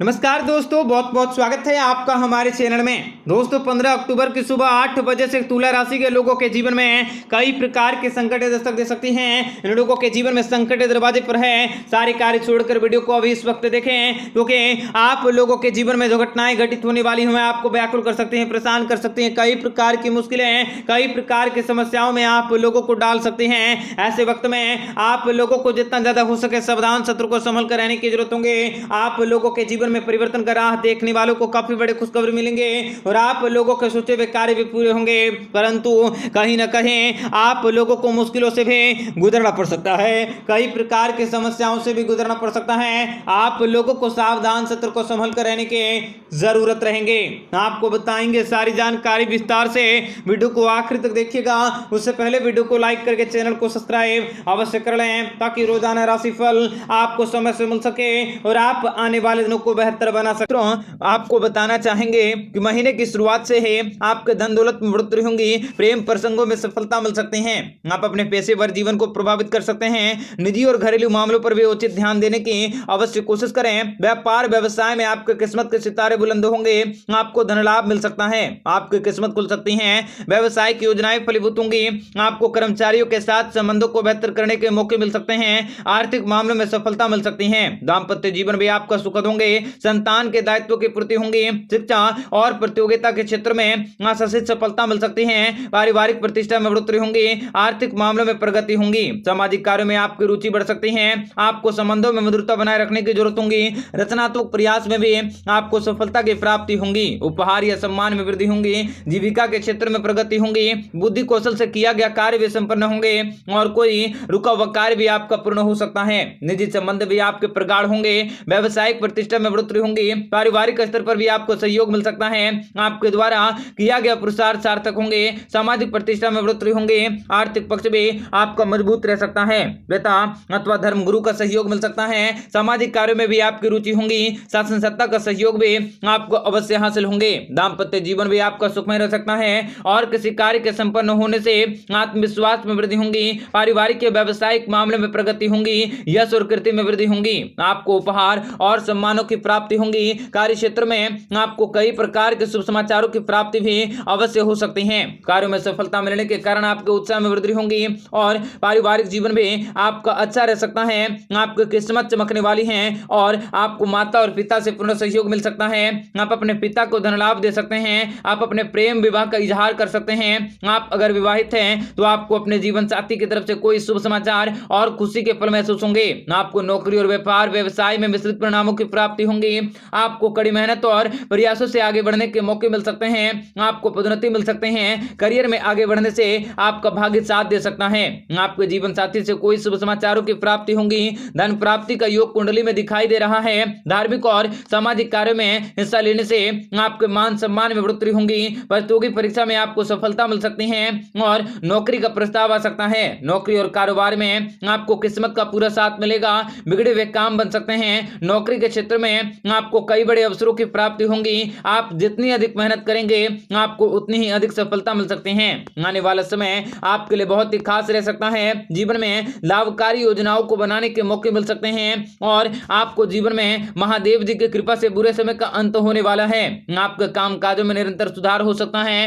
नमस्कार दोस्तों, बहुत बहुत स्वागत है आपका हमारे चैनल में। दोस्तों 15 अक्टूबर की सुबह 8 बजे से तुला राशि के लोगों के जीवन में कई प्रकार के संकट दस्तक दे सकती हैं। इन लोगों के जीवन में संकट दरवाजे पर है। सारे कार्य छोड़कर वीडियो को अभी इस वक्त देखें, क्योंकि आप लोगों के जीवन में जो घटनाएं घटित होने वाली हैं आपको व्याकुल कर सकती हैं, परेशान कर सकती हैं। कई प्रकार की मुश्किलें, कई प्रकार की समस्याओं में आप लोगों को डाल सकती हैं। ऐसे वक्त में आप लोगों को जितना ज्यादा हो सके सावधान शत्रु को संभल कर रहने की जरूरत होगी। आप लोगों के जीवन में परिवर्तन का राह देखने वालों को काफी बड़े खुशखबरी मिलेंगे और आप लोगों के सोचे हुए कार्य भी पूरे होंगे, परंतु कहीं ना कहीं आप लोगों को मुश्किलों से भी गुजरना पड़ सकता है, कई प्रकार की समस्याओं से भी गुजरना पड़ सकता है। आप लोगों को सावधान सतर्क को संभल कर रहने की जरूरत रहेंगे। आपको बताएंगे सारी जानकारी विस्तार से, वीडियो को आखिर तक देखिएगा। उससे पहले वीडियो को लाइक करके चैनल को सब्सक्राइब अवश्य कर लें, ताकि रोजाना राशिफल आपको समय से मिल सके और आप आने वाले दिनों को बेहतर बना सकते हो। आपको बताना चाहेंगे कि महीने की शुरुआत से ही आपके धन दौलत में बढ़ोतरी होगी, प्रेम प्रसंगों में सफलता मिल सकती है। आप अपने पेशेवर जीवन को प्रभावित कर सकते हैं। निजी और घरेलू मामलों पर भी उचित ध्यान देने की अवश्य कोशिश करें। व्यापार व्यवसाय में आपके किस्मत के सितारे बुलंद होंगे, आपको धन लाभ मिल सकता है, आपकी किस्मत खुल सकती है। व्यवसायिक योजनाएं फलीभूत होंगी, आपको कर्मचारियों के साथ संबंधों को बेहतर करने के मौके मिल सकते हैं। आर्थिक मामलों में सफलता मिल सकती है। दाम्पत्य जीवन भी आपका सुखद होंगे, संतान के दायित्व की पूर्ति होंगी। शिक्षा और प्रतियोगिता के क्षेत्र में आशातीत सफलता मिल सकती है। पारिवारिक प्रतिष्ठा में बढ़ोतरी होंगी, आर्थिक मामलों में प्रगति होंगी। सामाजिक कार्यों में आपकी रुचि बढ़ सकती है। आपको संबंधों में मधुरता बनाए रखने की जरूरत होगी। रचनात्मक प्रयास में भी आपको सफलता की प्राप्ति होंगी। उपहार या सम्मान में वृद्धि होंगी। जीविका के क्षेत्र में प्रगति होंगी। बुद्धि कौशल से किया गया कार्य भी संपन्न होंगे और कोई रुका हुआ कार्य भी आपका पूर्ण हो सकता है। निजी संबंध भी आपके प्रगाढ़ होंगे। व्यावसायिक प्रतिष्ठा में बढ़ोतरी होंगी। पारिवारिक स्तर पर भी आपको सहयोग मिल सकता है। आपके द्वारा किया गया पुरुषार्थ सार्थक होंगे। सामाजिक प्रतिष्ठा में बढ़ोतरी होंगे। आर्थिक पक्ष भी आपका मजबूत रह सकता है। पिता अथवा धर्म गुरु का सहयोग मिल सकता है। सामाजिक कार्यों में भी आपकी रुचि होंगी। शासन सत्ता का सहयोग भी आपको अवश्य हासिल होंगे। दाम्पत्य जीवन भी आपका सुखमय रह सकता है और किसी कार्य के संपन्न होने से आत्मविश्वास में वृद्धि होंगी। पारिवारिक या व्यावसायिक मामले में प्रगति होंगी। यश और कीर्ति में वृद्धि होंगी। आपको उपहार और सम्मानों की प्राप्ति होंगी। कार्य क्षेत्र में आपको कई प्रकार के शुभ समाचारों की प्राप्ति भी अवश्य हो सकती है। कार्यों में सफलता मिलने के कारण आपके उत्साह में वृद्धि होंगी और पारिवारिक जीवन भी आपका अच्छा रह सकता है। आपकी किस्मत चमकने वाली है और आपको माता और पिता से पूर्ण सहयोग मिल सकता है। आप अपने पिता को धन लाभ दे सकते हैं। आप अपने प्रेम विवाह का इजहार कर सकते हैं। आप अगर विवाहित हैं तो आपको अपने जीवन साथी की तरफ से कोई शुभ समाचार और खुशी के फल महसूस होंगे। आपको नौकरी और व्यापार व्यवसाय में मिश्रित परिणामों की प्राप्ति होंगी। आपको कड़ी मेहनत और प्रयासों से आगे बढ़ने के मौके मिल सकते हैं। आपको पदोन्नति मिल सकते हैं। करियर में आगे बढ़ने से आपका भाग्य साथ दे सकता है। आपके जीवन साथी से कोई शुभ समाचारों की प्राप्ति होंगी। धन प्राप्ति का योग कुंडली में दिखाई दे रहा है। धार्मिक और सामाजिक कार्यों में हिस्सा लेने से आपके मान सम्मान में बढ़ोतरी होंगी। प्रतियोगी परीक्षा में आपको सफलता मिल सकती है और नौकरी का प्रस्ताव आ सकता है। नौकरी और कारोबार में आपको किस्मत का पूरा साथ मिलेगा। बिगड़े हुए काम बन सकते हैं। नौकरी के क्षेत्र में आपको कई बड़े अवसरों की प्राप्ति होंगी। आप जितनी अधिक मेहनत करेंगे आपको उतनी ही अधिक सफलता मिल सकती है। आने वाला समय आपके लिए बहुत ही खास रह सकता है। जीवन में लाभकारी योजनाओं को बनाने के मौके मिल सकते हैं और आपको जीवन में महादेव जी की कृपा से बुरे समय का अंत होने वाला है। आपके काम काजों में निरंतर सुधार हो सकता है।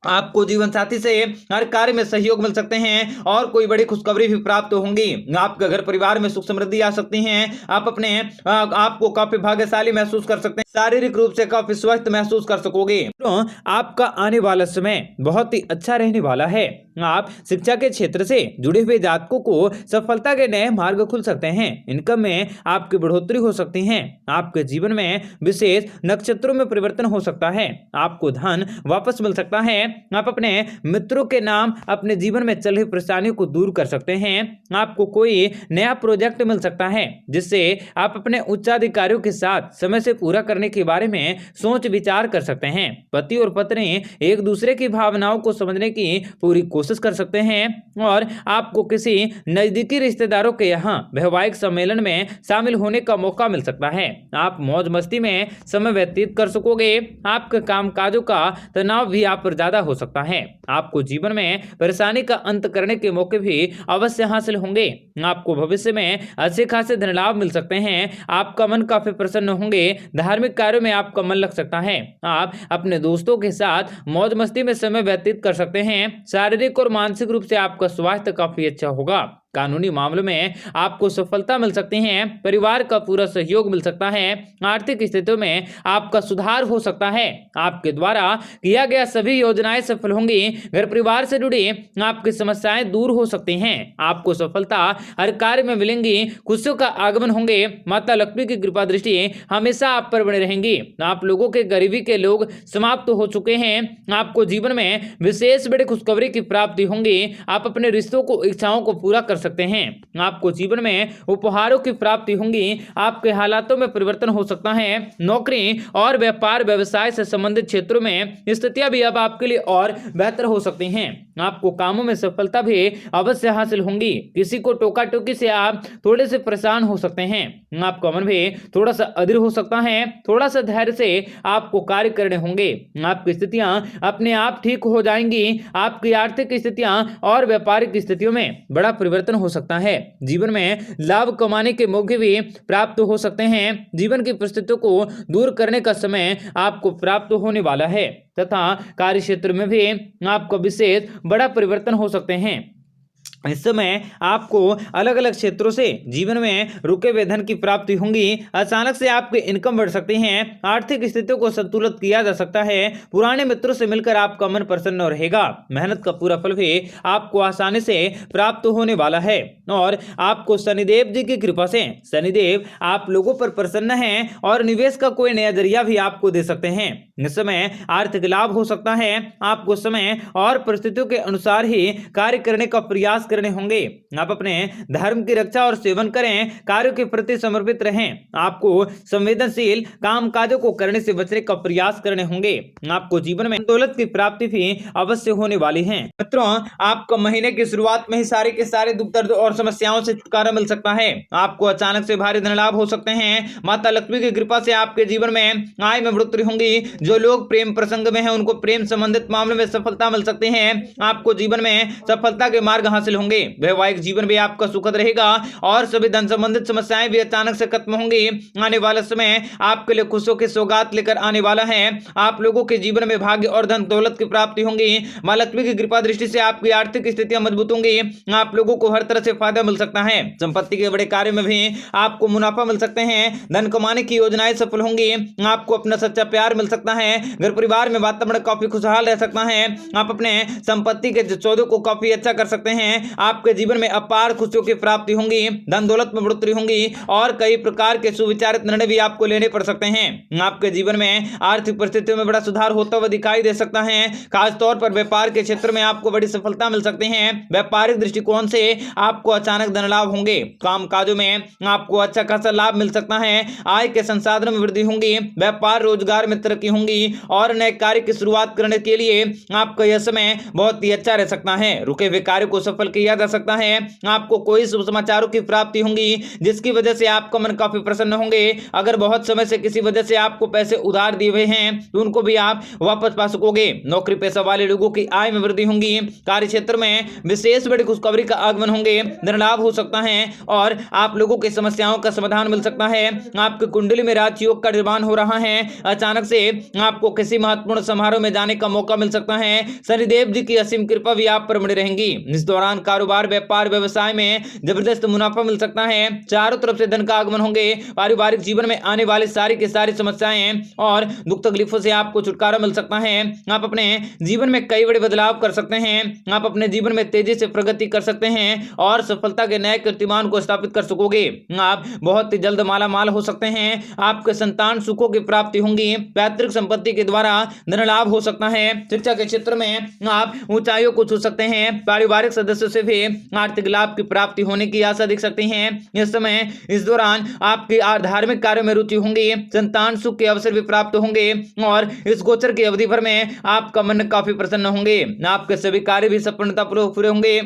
आपको जीवन साथी से हर कार्य में सहयोग मिल सकते हैं और कोई बड़ी खुशखबरी भी प्राप्त होंगी। आपके घर परिवार में सुख समृद्धि आ सकती है। आप अपने आपको काफी भाग्यशाली महसूस कर सकते हैं। शारीरिक रूप से काफी स्वस्थ महसूस कर सकोगे। तो आपका आने वाला समय बहुत ही अच्छा रहने वाला है। आप शिक्षा के क्षेत्र से जुड़े हुए जातकों को सफलता के नए मार्ग खुल सकते हैं। इनकम में आपकी बढ़ोतरी हो सकती है। आपके जीवन में विशेष नक्षत्रों में परिवर्तन हो सकता है। आपको धन वापस मिल सकता है। आप अपने मित्रों के नाम अपने जीवन में चल रही परेशानियों को दूर कर सकते हैं। आपको कोई नया प्रोजेक्ट मिल सकता है जिससे आप अपने उच्चाधिकारियों के साथ समय से पूरा करने के बारे में सोच विचार कर सकते हैं। पति और पत्नी एक दूसरे की भावनाओं को समझने की पूरी कोशिश कर सकते हैं और आपको किसी नजदीकी रिश्तेदारों के यहाँ वैवाहिक सम्मेलन में शामिल होने का मौका मिल सकता है। आप मौज मस्ती में समय व्यतीत कर सकोगे। आपके कामकाजों का तनाव भी आप पर ज्यादा हो सकता है। आपको जीवन में परेशानी का अंत करने के मौके भी अवश्य हासिल होंगे। आपको भविष्य में अच्छे खासे धन लाभ मिल सकते हैं। आपका मन काफी प्रसन्न होंगे। धार्मिक कार्यों में आपका मन लग सकता है। आप अपने दोस्तों के साथ मौज मस्ती में समय व्यतीत कर सकते हैं। शारीरिक और मानसिक रूप से आपका स्वास्थ्य काफी अच्छा होगा। कानूनी मामलों में आपको सफलता मिल सकती है। परिवार का पूरा सहयोग मिल सकता है। आर्थिक स्थितियों में आपका सुधार हो सकता है। आपके द्वारा किया गया सभी योजनाएं सफल होंगी। घर परिवार से जुड़ी आपकी समस्याएं दूर हो सकती हैं। आपको सफलता हर कार्य में मिलेंगी। खुशियों का आगमन होंगे। माता लक्ष्मी की कृपा दृष्टि हमेशा आप पर बनी रहेंगी। आप लोगों के गरीबी के लोग समाप्त हो चुके हैं। आपको जीवन में विशेष बड़ी खुशखबरी की प्राप्ति होंगी। आप अपने रिश्तों को इच्छाओं को पूरा कर सकते हैं। आपको जीवन में उपहारों की प्राप्ति होंगी। आपके हालातों में परिवर्तन हो सकता है। नौकरी और व्यापार व्यवसाय से संबंधित क्षेत्रों में स्थितियां भी अब आपके लिए और बेहतर हो सकती हैं। आपको कामों में सफलता भी अवश्य हासिल होंगी। किसी को टोका टोकी से आप थोड़े से परेशान हो सकते हैं। आपका मन भी थोड़ा सा अधीर हो सकता है। थोड़ा सा धैर्य से आपको कार्य करने होंगे। आपकी स्थितियां अपने आप ठीक हो जाएंगी। आपकी आर्थिक स्थितियां और व्यापारिक स्थितियों में बड़ा परिवर्तन हो सकता है। जीवन में लाभ कमाने के मौके भी प्राप्त हो सकते हैं। जीवन की परिस्थितियों को दूर करने का समय आपको प्राप्त होने वाला है तथा कार्य क्षेत्र में भी आपको विशेष बड़ा परिवर्तन हो सकते हैं। इस समय आपको अलग अलग क्षेत्रों से जीवन में रुके हुए धन की प्राप्ति होंगी। अचानक से आपकी इनकम बढ़ सकती है। आर्थिक स्थितियों को संतुलित किया जा सकता है। पुराने मित्रों से मिलकर आपका मन प्रसन्न रहेगा। मेहनत का पूरा फल भी आपको आसानी से प्राप्त होने वाला है और आपको शनिदेव जी की कृपा से शनिदेव आप लोगों पर प्रसन्न हैं और निवेश का कोई नया जरिया भी आपको दे सकते हैं। इस समय आर्थिक लाभ हो सकता है। आपको समय और परिस्थितियों के अनुसार ही कार्य करने का प्रयास करने होंगे। आप अपने धर्म की रक्षा और सेवन करें। कार्यों के प्रति समर्पित रहें। आपको संवेदनशील कामकाजों को करने से बचने का प्रयास करने होंगे। आपको जीवन में दौलत की प्राप्ति भी अवश्य होने वाली है। मित्रों, आपको महीने की शुरुआत में ही सारे के सारे दुख दर्द और समस्याओं से छुटकारा मिल सकता है। आपको अचानक से भारी धन लाभ हो सकते हैं। माता लक्ष्मी की कृपा से आपके जीवन में आय में बढ़ोतरी होंगी। जो लोग प्रेम प्रसंग में हैं उनको प्रेम संबंधित मामलों में सफलता मिल सकती है। आपको जीवन में सफलता के मार्ग हासिल होंगे। वैवाहिक जीवन भी आपका सुखद रहेगा और सभी धन संबंधित समस्याएं भी अचानक से खत्म होंगी। आने वाला समय आपके लिए खुशियों की सौगात लेकर आने वाला है। आप लोगों के जीवन में भाग्य और धन दौलत की प्राप्ति होंगी। मां लक्ष्मी की कृपा दृष्टि से आपकी आर्थिक स्थितियां मजबूत होंगी। आप लोगों को हर तरह से फायदा मिल सकता है। संपत्ति के बड़े कार्य में भी आपको मुनाफा मिल सकते हैं। धन कमाने की योजनाएं सफल होंगी। आपको अपना सच्चा प्यार मिल सकता है। घर परिवार में वातावरण काफी खुशहाल रह सकता है। आप अपने संपत्ति के सौदों को काफी अच्छा कर सकते हैं। आपके जीवन में अपार खुशियों की प्राप्ति होंगी। धन दौलत में बढ़ोतरी होंगी और कई प्रकार के सुविचारित निर्णय भी आपको लेने पड़ सकते हैं। आपके जीवन में आर्थिक परिस्थितियों में बड़ा सुधार होता हुआ दिखाई दे सकता है। खासतौर पर व्यापार के क्षेत्र में आपको बड़ी सफलता मिल सकती है। व्यापारिक दृष्टिकोण से आपको अचानक धन लाभ होंगे। काम काजों में आपको अच्छा खासा लाभ मिल सकता है। आय के संसाधनों में वृद्धि होंगी। व्यापार रोजगार में तरक्की होंगी और नए कार्य की शुरुआत करने के लिए आपका यह समय बहुत ही अच्छा रह सकता है। रुके हुए कार्य को सफल किया जा सकता है। आपको कोई शुभ समाचारों की प्राप्ति होंगी जिसकी वजह से आपका मन काफी प्रसन्न होंगे। अगर बहुत समय से किसी वजह से आपको पैसे उधार दिए हुए हैं तो उनको भी आप वापस पा सकोगे। नौकरी पेशा वाले लोगों की आय में वृद्धि होंगी। कार्य क्षेत्र में विशेष बड़ी खुशखबरी का आगमन होंगे। धन लाभ हो सकता है और आप लोगों की समस्याओं का समाधान मिल सकता है। आपकी कुंडली में राजयोग का निर्माण हो रहा है। अचानक से आपको किसी महत्वपूर्ण समारोह में जाने का मौका मिल सकता है। शनिदेव जी की असीम कृपा भी आप पर बनी रहेंगी। इस दौरान कारोबार व्यापार व्यवसाय में जबरदस्त मुनाफा मिल सकता है। चारों तरफ से धन का आगमन होंगे। पारिवारिक जीवन में आने वाली सारी की सारी समस्याएं और दुख तकलीफों से आपको छुटकारा मिल सकता है। आप अपने जीवन में कई बड़े बदलाव कर सकते हैं। आप अपने जीवन में तेजी से प्रगति कर सकते हैं और सफलता के नए कीर्तिमान को स्थापित कर सकोगे। आप बहुत ही जल्द माला माल हो सकते हैं। आपके संतान सुखों की प्राप्ति होंगी। पैतृक संपत्ति के द्वारा धन लाभ हो सकता है। शिक्षा के क्षेत्र में आप ऊंचाइयों को छू सकते हैं। पारिवारिक सदस्यों से भी आर्थिक लाभ की प्राप्ति होने की आशा दिख सकती है। इस समय इस दौरान आपकी धार्मिक कार्यों में रुचि होंगी। संतान सुख के अवसर भी प्राप्त होंगे और इस गोचर की अवधि भर में आपका मन काफी प्रसन्न होंगे। आपके सभी कार्य भी सफलतापूर्वक पूरे होंगे।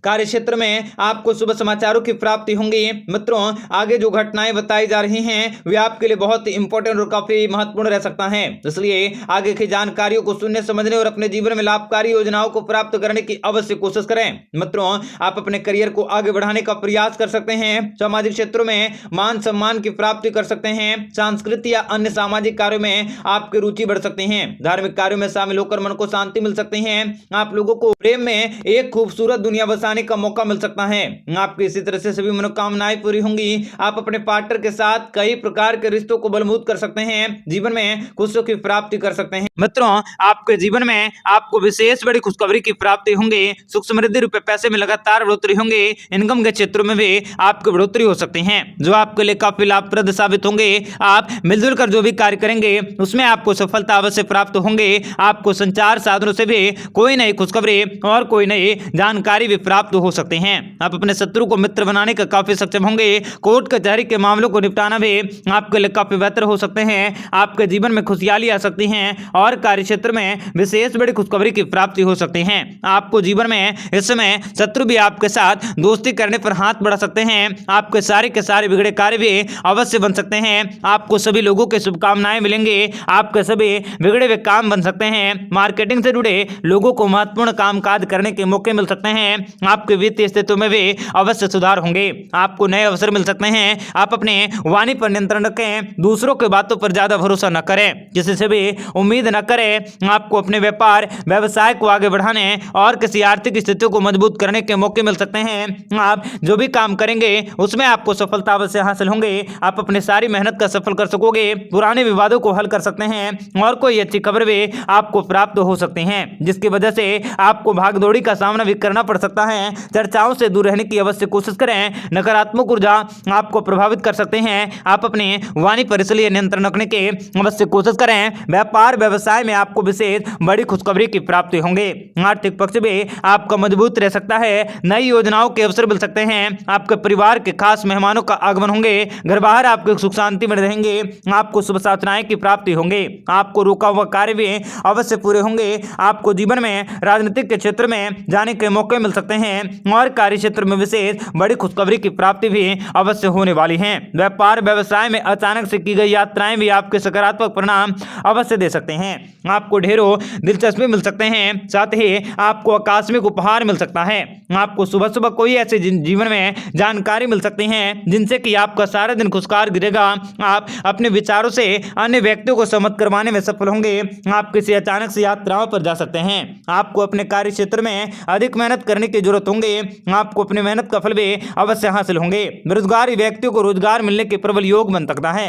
कार्य क्षेत्र में आपको शुभ समाचारों की प्राप्ति होंगी। मित्रों, आगे जो घटनाएं बताई जा रही हैं वे आपके लिए बहुत इंपॉर्टेंट और काफी महत्वपूर्ण रह सकता है, इसलिए आगे की जानकारियों को सुनने समझने और अपने जीवन में लाभकारी योजनाओं को प्राप्त करने की अवश्य कोशिश करें। मित्रों, आप अपने करियर को आगे बढ़ाने का प्रयास कर सकते हैं। सामाजिक क्षेत्रों में मान सम्मान की प्राप्ति कर सकते हैं। सांस्कृतिक या अन्य सामाजिक कार्यों में आपकी रुचि बढ़ सकती है। धार्मिक कार्यों में शामिल होकर मन को शांति मिल सकती है। आप लोगों को प्रेम में एक खूबसूरत दुनिया बसाने का मौका मिल सकता है। आपकी इसी तरह से सभी मनोकामनाएं पूरी होंगी। आप अपने पार्टनर के साथ कई प्रकार के रिश्तों को बलबूत कर सकते हैं। जीवन में खुशियों की प्राप्ति कर सकते हैं। मित्रों, आपके जीवन में आपको विशेष बड़ी खुशखबरी की प्राप्ति होंगे। सुख समृद्धि रुपए पैसे में लगातार बढ़ोतरी होंगे। इनकम के क्षेत्रों में भी आपकी बढ़ोतरी हो सकती है, जो आपके लिए काफी लाभप्रद साबित होंगे। आप मिलजुल कर जो भी कार्य करेंगे उसमें आपको सफलता अवश्य प्राप्त होंगे। आपको संचार साधनों से भी कोई नई खुशखबरी और कोई नई जानकारी भी प्राप्त हो सकते हैं। आप अपने शत्रु को मित्र बनाने का काफी सक्षम होंगे। कोर्ट कचहरी के मामलों को निपटाना भी आपके लिए काफी बेहतर हो सकते हैं। आपके जीवन में खुशहाली आ सकती है और कार्य क्षेत्र में विशेष बड़ी खुशखबरी की प्राप्ति हो सकती है। आपको जीवन में इस समय शत्रु भी आपके साथ दोस्ती करने पर हाथ बढ़ा सकते हैं। आपके सारे के सारे बिगड़े कार्य भी अवश्य बन सकते हैं। आपको सभी लोगों की शुभकामनाएं मिलेंगे। आपके सभी बिगड़े हुए काम बन सकते हैं। मार्केटिंग से जुड़े लोगों को महत्वपूर्ण कामकाज करने के मौके मिल सकते हैं। आपके वित्तीय स्थितियों में भी अवश्य सुधार होंगे। आपको नए अवसर मिल सकते हैं। आप अपने वाणी पर नियंत्रण रखें। दूसरों के बातों पर ज्यादा भरोसा न करें, किसी से भी उम्मीद न करें। आपको अपने व्यापार व्यवसाय को आगे बढ़ाने और किसी आर्थिक स्थितियों को मजबूत करने के मौके मिल सकते हैं। आप जो भी काम करेंगे उसमें आपको सफलता अवश्य हासिल होंगे। आप अपनी सारी मेहनत का सफल कर सकोगे। पुराने विवादों को हल कर सकते हैं और कोई अच्छी खबर भी आपको प्राप्त हो सकती है, जिसकी वजह से आपको भागदौड़ी का सामना भी करना पड़ सकता है। चर्चाओं से दूर रहने की अवश्य कोशिश करें। नकारात्मक ऊर्जा आपको प्रभावित कर सकते हैं। आप अपने वाणी पर इसलिए नियंत्रण रखने की अवश्य कोशिश करें। व्यापार व्यवसाय में आपको विशेष बड़ी खुशखबरी की प्राप्ति होंगे। आर्थिक पक्ष भी आपका मजबूत रह सकता है। नई योजनाओं के अवसर मिल सकते हैं। आपके परिवार के खास मेहमानों का आगमन होंगे। घर बाहर आपके सुख शांति में रहेंगे। आपको शुभ सूचनाएं की प्राप्ति होंगे। आपको रुका हुआ कार्य भी अवश्य पूरे होंगे। आपको जीवन में राजनीतिक के क्षेत्र में जाने के मौके मिल सकते हैं और कार्य क्षेत्र में विशेष बड़ी खुशखबरी की प्राप्ति भी अवश्य होने वाली है। व्यापार व्यवसाय में अचानक से की गई यात्राएं भी आपके सकारात्मक परिणाम अवश्य दे सकते हैं। आपको ढेरों दिलचस्पी मिल सकते हैं। साथ ही आपको आकस्मिक उपहार मिल सकता है। आपको सुबह सुबह कोई ऐसे जीवन में जानकारी मिल सकती है जिनसे कि आपका सारा दिन खुशहाल गिरेगा। आप अपने विचारों से अन्य व्यक्तियों को सहमत करवाने में सफल होंगे। आप किसी अचानक से यात्राओं पर जा सकते हैं। आपको अपने कार्य क्षेत्र में अधिक मेहनत करने की जरूरत होंगे। आपको अपनी मेहनत का फल भी अवश्य हासिल होंगे। बेरोजगार व्यक्तियों को रोजगार मिलने के प्रबल योग बन सकता है।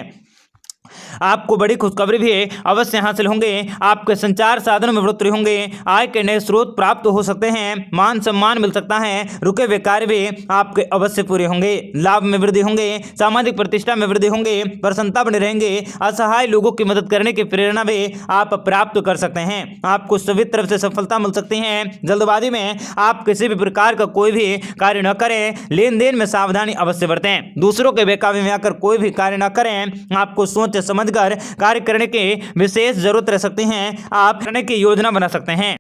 आपको बड़ी खुशखबरी भी अवश्य हासिल होंगे। आपके संचार साधनों में बढ़ोतरी होंगे। आय के नए स्रोत प्राप्त हो सकते हैं। मान सम्मान मिल सकता है। रुके हुए कार्य भी आपके अवश्य पूरे होंगे। लाभ में वृद्धि होंगे। सामाजिक प्रतिष्ठा में वृद्धि होंगे। प्रसन्नता बने रहेंगे। असहाय लोगों की मदद करने की प्रेरणा भी आप प्राप्त कर सकते हैं। आपको सभी तरफ से सफलता मिल सकती है। जल्दबाजी में आप किसी भी प्रकार का कोई भी कार्य न करें। लेन देन में सावधानी अवश्य बरतें। दूसरों के बहकावे में आकर कोई भी कार्य न करें। आपको सोच समझकर कार्य करने की विशेष जरूरत रह सकती है। आप करने की योजना बना सकते हैं।